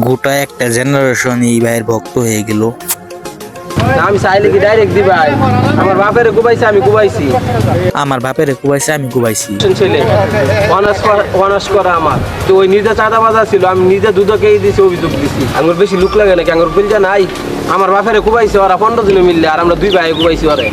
গোটা একটা জেনারেশন এই ভাইয়ের ভক্ত হয়ে গেল। আমি চাইলে কি ডাইরেক্ট দিবাই? আমার বাপের কুবাইছে, আমি কুবাইছি। আমার বাপের কুবাইছে, আমি কুবাইছি। ছেলে অনার্স করা আমার তো ওই নিজে চাঁদা বাজা ছিল, আমি নিজে দুধকেই দিছি, অভিযোগ দিছি। আমার বেশি লুক লাগে নাকি? আমার বিলটা নাই। আমার বাপের কুবাইছে ওরা 15 দিনে মিললে, আর আমরা 2 ভাই কুবাইছি ওরে।